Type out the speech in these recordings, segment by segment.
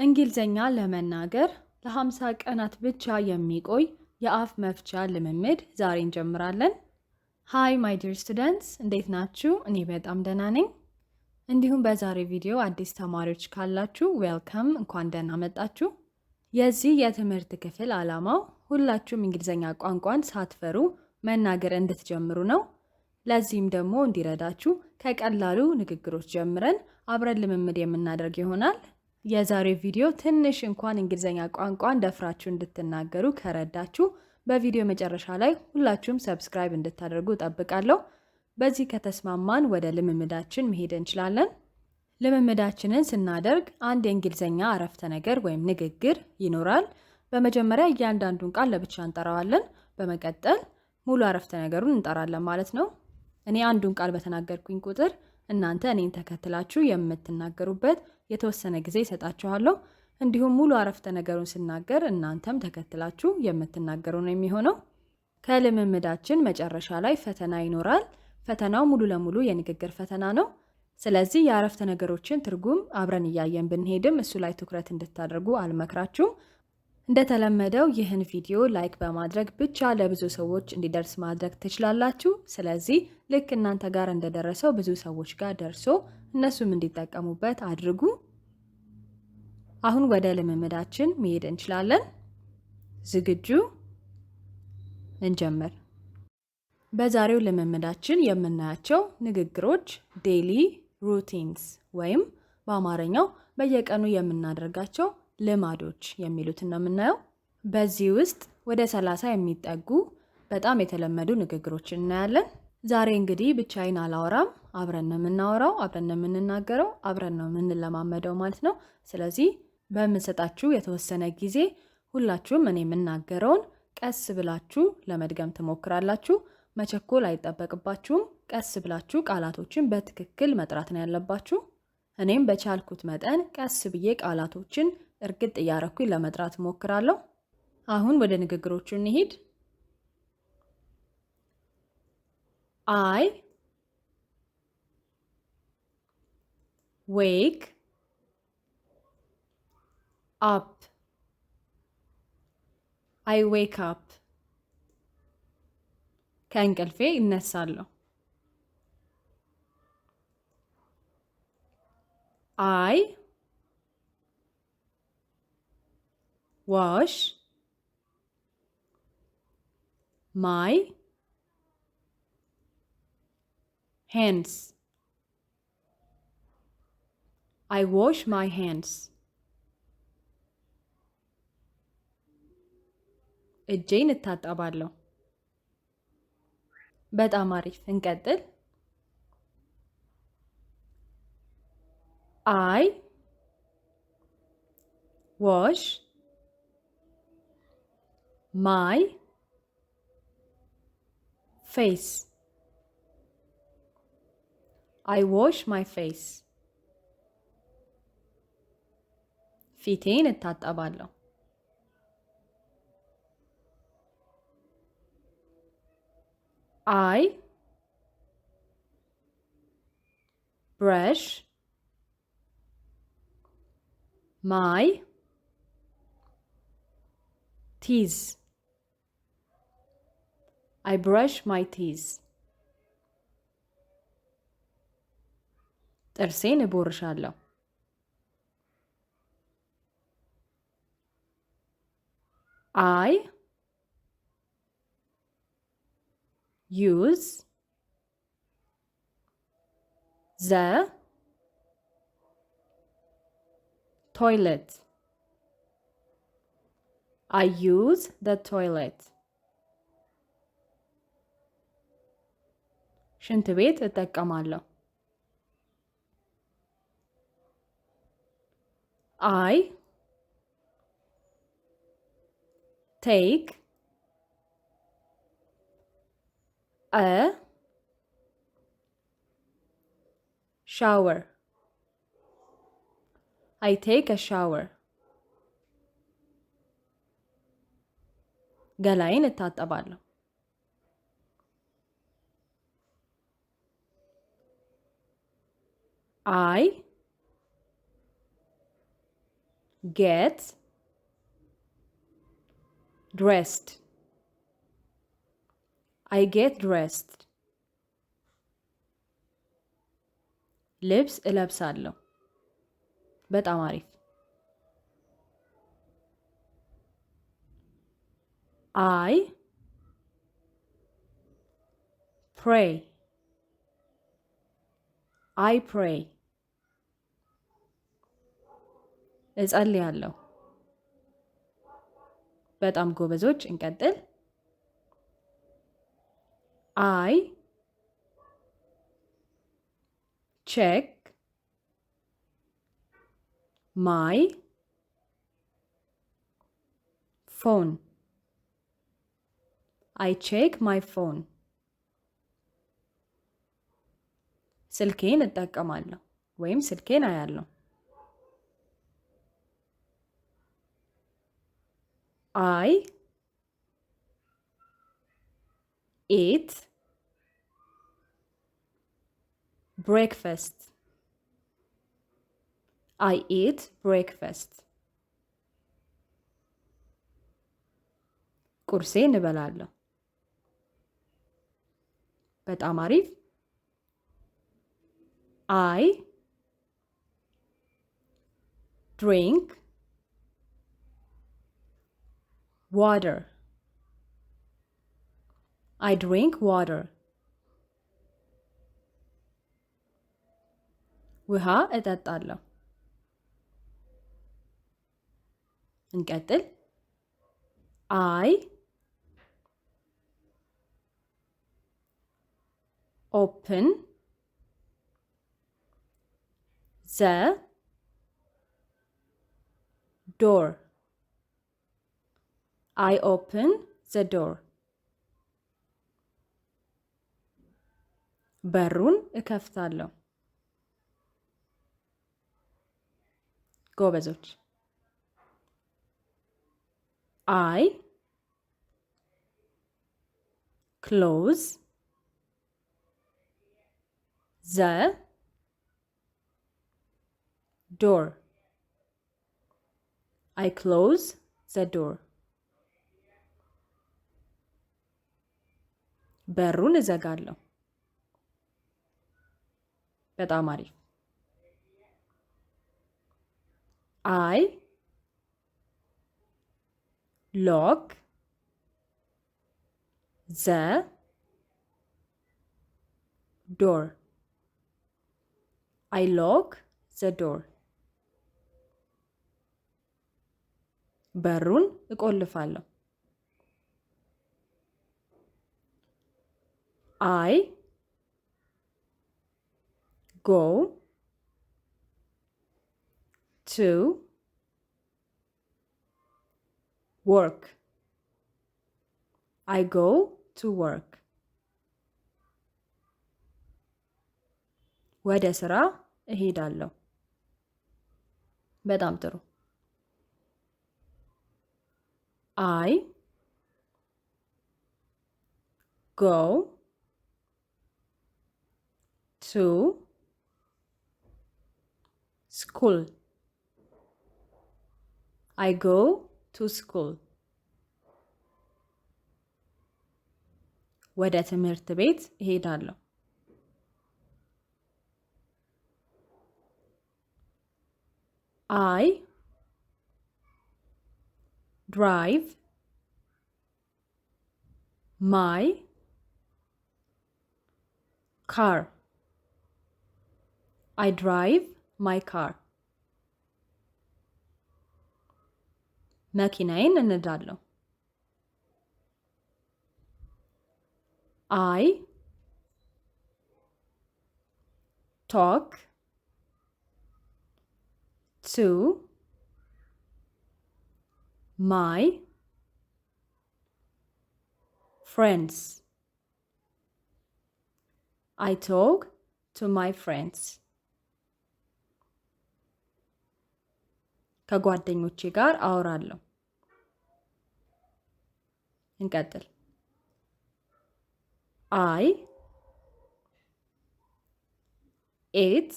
እንግሊዘኛ ለመናገር ለ50 ቀናት ብቻ የሚቆይ የአፍ መፍቻ ልምምድ ዛሬ እንጀምራለን። ሃይ ማይ ዲር ስቱደንትስ እንዴት ናችሁ? እኔ በጣም ደህና ነኝ። እንዲሁም በዛሬ ቪዲዮ አዲስ ተማሪዎች ካላችሁ ዌልካም፣ እንኳን ደህና መጣችሁ። የዚህ የትምህርት ክፍል ዓላማው ሁላችሁም እንግሊዘኛ ቋንቋን ሳትፈሩ መናገር እንድትጀምሩ ነው። ለዚህም ደግሞ እንዲረዳችሁ ከቀላሉ ንግግሮች ጀምረን አብረን ልምምድ የምናደርግ ይሆናል። የዛሬው ቪዲዮ ትንሽ እንኳን እንግሊዘኛ ቋንቋን ደፍራችሁ እንድትናገሩ ከረዳችሁ በቪዲዮ መጨረሻ ላይ ሁላችሁም ሰብስክራይብ እንድታደርጉ እጠብቃለሁ። በዚህ ከተስማማን ወደ ልምምዳችን መሄድ እንችላለን። ልምምዳችንን ስናደርግ አንድ የእንግሊዘኛ አረፍተ ነገር ወይም ንግግር ይኖራል። በመጀመሪያ እያንዳንዱን ቃል ለብቻ እንጠራዋለን። በመቀጠል ሙሉ አረፍተ ነገሩን እንጠራለን ማለት ነው። እኔ አንዱን ቃል በተናገርኩኝ ቁጥር እናንተ እኔን ተከትላችሁ የምትናገሩበት የተወሰነ ጊዜ ይሰጣችኋለሁ። እንዲሁም ሙሉ አረፍተ ነገሩን ስናገር እናንተም ተከትላችሁ የምትናገሩ ነው የሚሆነው። ከልምምዳችን መጨረሻ ላይ ፈተና ይኖራል። ፈተናው ሙሉ ለሙሉ የንግግር ፈተና ነው። ስለዚህ የአረፍተ ነገሮችን ትርጉም አብረን እያየን ብንሄድም እሱ ላይ ትኩረት እንድታደርጉ አልመክራችሁም። እንደተለመደው ይህን ቪዲዮ ላይክ በማድረግ ብቻ ለብዙ ሰዎች እንዲደርስ ማድረግ ትችላላችሁ። ስለዚህ ልክ እናንተ ጋር እንደደረሰው ብዙ ሰዎች ጋር ደርሶ እነሱም እንዲጠቀሙበት አድርጉ። አሁን ወደ ልምምዳችን መሄድ እንችላለን። ዝግጁ? እንጀምር። በዛሬው ልምምዳችን የምናያቸው ንግግሮች ዴይሊ ሩቲንስ ወይም በአማርኛው በየቀኑ የምናደርጋቸው ልማዶች የሚሉትን ነው የምናየው። በዚህ ውስጥ ወደ 30 የሚጠጉ በጣም የተለመዱ ንግግሮችን እናያለን። ዛሬ እንግዲህ ብቻዬን አላወራም፣ አብረን ነው የምናወራው፣ አብረን ነው የምንናገረው፣ አብረን ነው የምንለማመደው ማለት ነው። ስለዚህ በምሰጣችሁ የተወሰነ ጊዜ ሁላችሁም እኔ የምናገረውን ቀስ ብላችሁ ለመድገም ትሞክራላችሁ። መቸኮል አይጠበቅባችሁም። ቀስ ብላችሁ ቃላቶችን በትክክል መጥራት ነው ያለባችሁ። እኔም በቻልኩት መጠን ቀስ ብዬ ቃላቶችን እርግጥ እያረኩኝ ለመጥራት ሞክራለሁ። አሁን ወደ ንግግሮቹ እንሂድ። I wake up. I wake up. ከእንቅልፌ እነሳለሁ። I wash my hands. I wash my hands. እጄን እታጠባለሁ። በጣም አሪፍ፣ እንቀጥል። I wash my face. I wash my face. ፊቴን እታጠባለሁ። I brush my teeth. I brush my teeth. ጥርሴን እቦርሻለሁ። I use the toilet. I use the toilet. ሽንት ቤት እጠቀማለሁ። I take a shower. I take a shower. ገላዬን እታጠባለሁ። I get dressed I get dressed ልብስ እለብሳለሁ በጣም አሪፍ I pray I pray እጸልያለሁ በጣም ጎበዞች እንቀጥል I check my phone I check my phone ስልኬን እጠቀማለሁ ወይም ስልኬን አያለሁ I eat breakfast I eat breakfast ቁርሴን እበላለሁ በጣም አሪፍ I drink water I drink water ውሃ እጠጣለሁ እንቀጥል I open the door I open the door በሩን እከፍታለሁ ጎበዞች I close the door I close the door በሩን እዘጋለሁ በጣም አሪፍ I lock the door I lock the door በሩን እቆልፋለሁ I go to work I go to work ወደ ስራ እሄዳለሁ በጣም ጥሩ I go to school I go to school ወደ ትምህርት ቤት እሄዳለሁ I drive my car I drive my car መኪናዬን እነዳለሁ I talk to my friends I talk to my friends ከጓደኞቼ ጋር አወራለሁ እንቀጥል I ate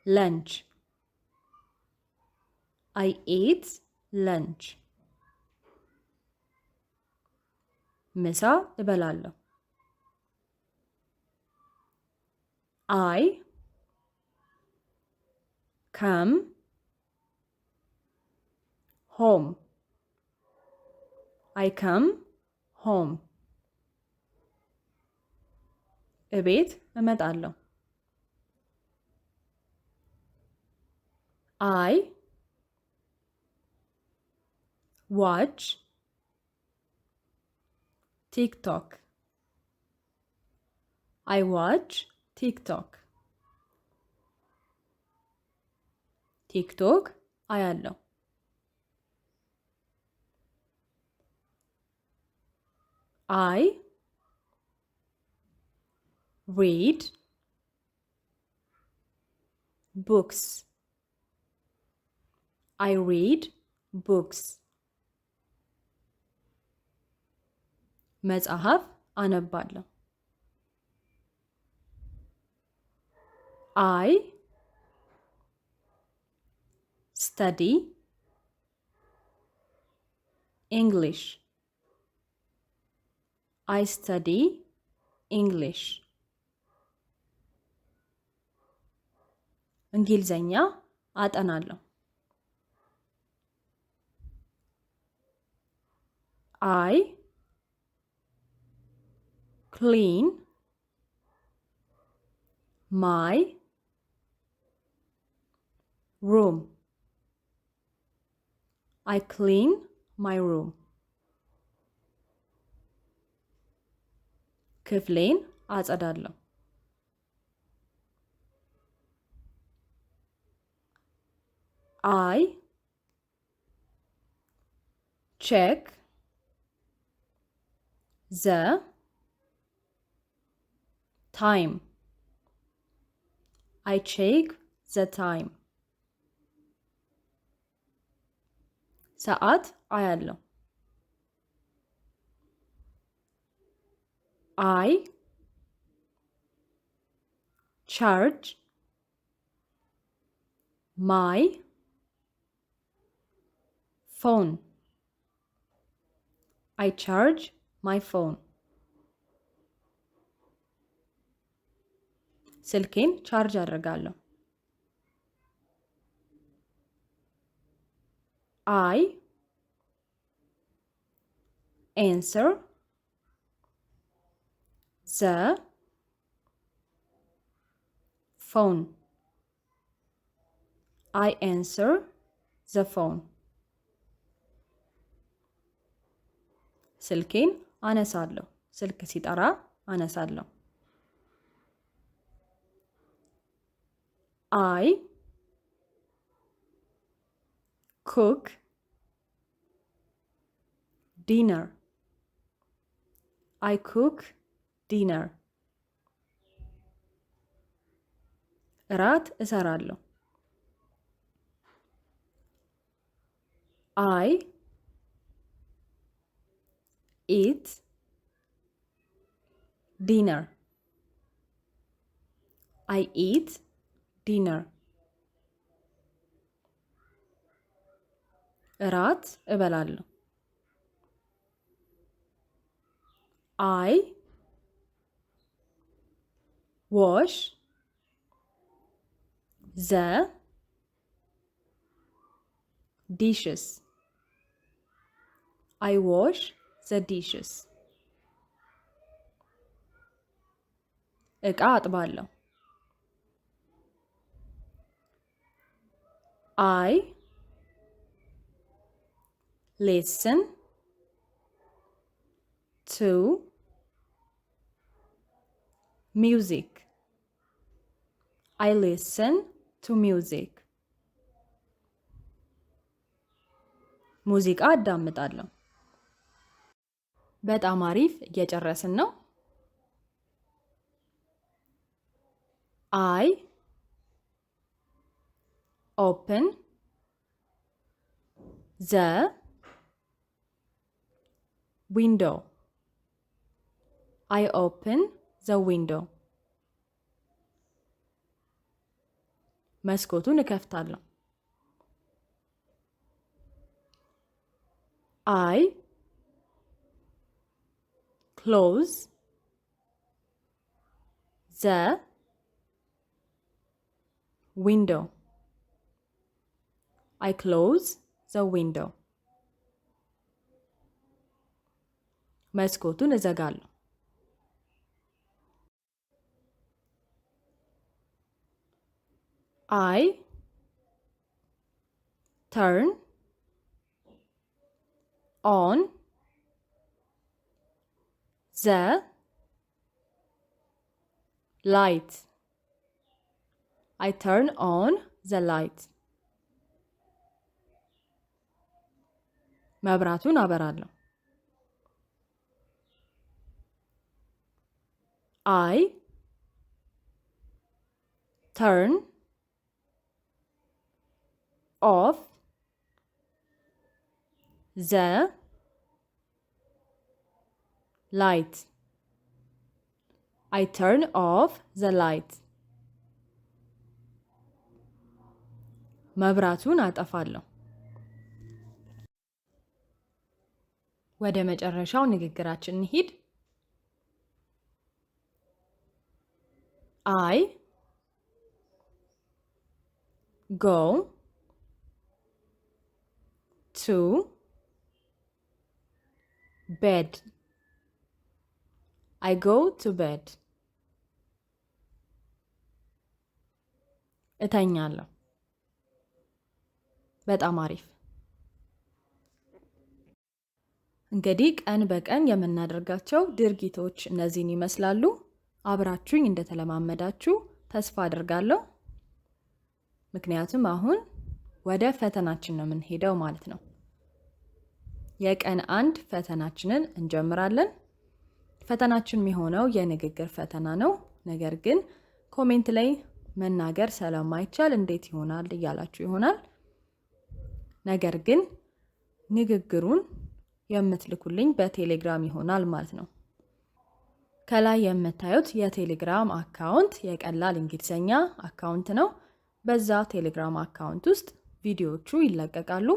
lunch I ate lunch. ምሳ እበላለሁ። I come home. I come home. እቤት እመጣለሁ። I watch TikTok. I watch TikTok. ቲክቶክ አያለሁ። I read books. I read books. መጽሐፍ አነባለሁ። I study English. I study English. እንግሊዘኛ አጠናለሁ። I clean my room. I clean my room. ክፍሌን አጸዳለሁ። I check the time. I check the time. ሰዓት አያለሁ። I charge my phone. I charge my phone. ስልኬን ቻርጅ አደርጋለሁ። I answer the phone. I answer the phone. ስልኬን አነሳለሁ። ስልክ ሲጠራ አነሳለሁ። I cook dinner. I cook dinner. እራት እሰራለሁ። I eat dinner. I eat dinner. እራት እበላለሁ። I wash the dishes. I wash the dishes. እቃ አጥባለሁ። I listen to music. I listen to music. ሙዚቃ አዳምጣለሁ። በጣም አሪፍ፣ እየጨረስን ነው። I open the window. I open the window. መስኮቱን እከፍታለሁ። I close the window. I close the window. መስኮቱን እዘጋለሁ። I turn on the light. I turn on the light. መብራቱን አበራለሁ። I turn off the light. I turn off the light. መብራቱን አጠፋለሁ። ወደ መጨረሻው ንግግራችን እንሂድ። I go to bed. I go to bed. እተኛለሁ። በጣም አሪፍ። እንግዲህ ቀን በቀን የምናደርጋቸው ድርጊቶች እነዚህን ይመስላሉ። አብራችሁኝ እንደተለማመዳችሁ ተስፋ አድርጋለሁ። ምክንያቱም አሁን ወደ ፈተናችን ነው የምንሄደው ማለት ነው። የቀን 1 ፈተናችንን እንጀምራለን። ፈተናችን የሚሆነው የንግግር ፈተና ነው። ነገር ግን ኮሜንት ላይ መናገር ስለማይቻል እንዴት ይሆናል እያላችሁ ይሆናል። ነገር ግን ንግግሩን የምትልኩልኝ በቴሌግራም ይሆናል ማለት ነው። ከላይ የምታዩት የቴሌግራም አካውንት የቀላል እንግሊዘኛ አካውንት ነው። በዛ ቴሌግራም አካውንት ውስጥ ቪዲዮዎቹ ይለቀቃሉ።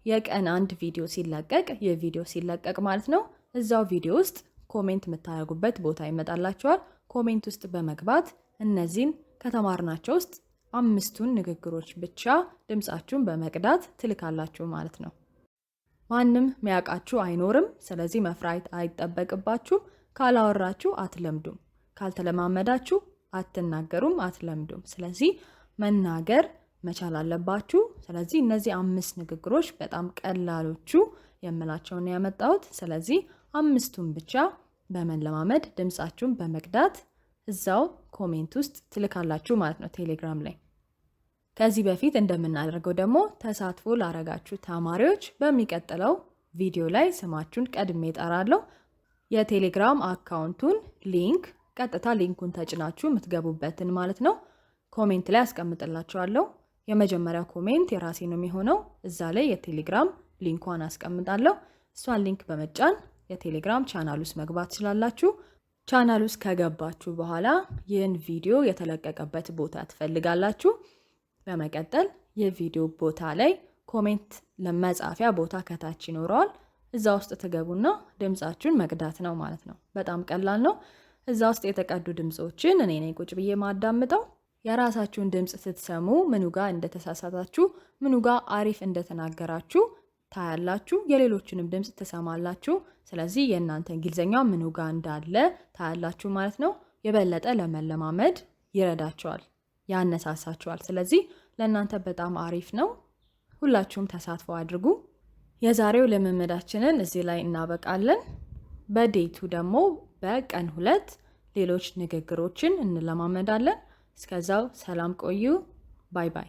የቀን 1 ቪዲዮ ሲለቀቅ የቪዲዮ ሲለቀቅ ማለት ነው። እዛው ቪዲዮ ውስጥ ኮሜንት የምታደርጉበት ቦታ ይመጣላችኋል። ኮሜንት ውስጥ በመግባት እነዚህን ከተማርናቸው ውስጥ 5ቱን ንግግሮች ብቻ ድምጻችሁን በመቅዳት ትልካላችሁ ማለት ነው። ማንም ሚያውቃችሁ አይኖርም። ስለዚህ መፍራት አይጠበቅባችሁም። ካላወራችሁ አትለምዱም። ካልተለማመዳችሁ አትናገሩም፣ አትለምዱም። ስለዚህ መናገር መቻል አለባችሁ። ስለዚህ እነዚህ 5 ንግግሮች በጣም ቀላሎቹ የምላቸውን ያመጣሁት። ስለዚህ 5ቱን ብቻ በመለማመድ ድምጻችሁን በመቅዳት እዛው ኮሜንት ውስጥ ትልካላችሁ ማለት ነው ቴሌግራም ላይ። ከዚህ በፊት እንደምናደርገው ደግሞ ተሳትፎ ላረጋችሁ ተማሪዎች በሚቀጥለው ቪዲዮ ላይ ስማችሁን ቀድሜ እጠራለሁ። የቴሌግራም አካውንቱን ሊንክ ቀጥታ ሊንኩን ተጭናችሁ የምትገቡበትን ማለት ነው ኮሜንት ላይ አስቀምጥላችኋለሁ። የመጀመሪያው ኮሜንት የራሴ ነው የሚሆነው። እዛ ላይ የቴሌግራም ሊንኳን አስቀምጣለሁ። እሷን ሊንክ በመጫን የቴሌግራም ቻናል ውስጥ መግባት ትችላላችሁ። ቻናል ውስጥ ከገባችሁ በኋላ ይህን ቪዲዮ የተለቀቀበት ቦታ ትፈልጋላችሁ። በመቀጠል የቪዲዮ ቦታ ላይ ኮሜንት ለመጻፊያ ቦታ ከታች ይኖረዋል። እዛ ውስጥ ትገቡና ድምጻችሁን መቅዳት ነው ማለት ነው። በጣም ቀላል ነው። እዛ ውስጥ የተቀዱ ድምጾችን እኔ ነኝ ቁጭ ብዬ ማዳምጠው። የራሳችሁን ድምጽ ስትሰሙ ምኑ ጋር እንደተሳሳታችሁ፣ ምኑ ጋር አሪፍ እንደተናገራችሁ ታያላችሁ። የሌሎችንም ድምጽ ትሰማላችሁ። ስለዚህ የእናንተ እንግሊዘኛ ምኑ ጋር እንዳለ ታያላችሁ ማለት ነው። የበለጠ ለመለማመድ ይረዳችኋል፣ ያነሳሳችኋል። ስለዚህ ለእናንተ በጣም አሪፍ ነው። ሁላችሁም ተሳትፎ አድርጉ። የዛሬው ልምምዳችንን እዚህ ላይ እናበቃለን። በዴቱ ደግሞ በቀን 2 ሌሎች ንግግሮችን እንለማመዳለን። እስከዛው ሰላም ቆዩ። ባይ ባይ።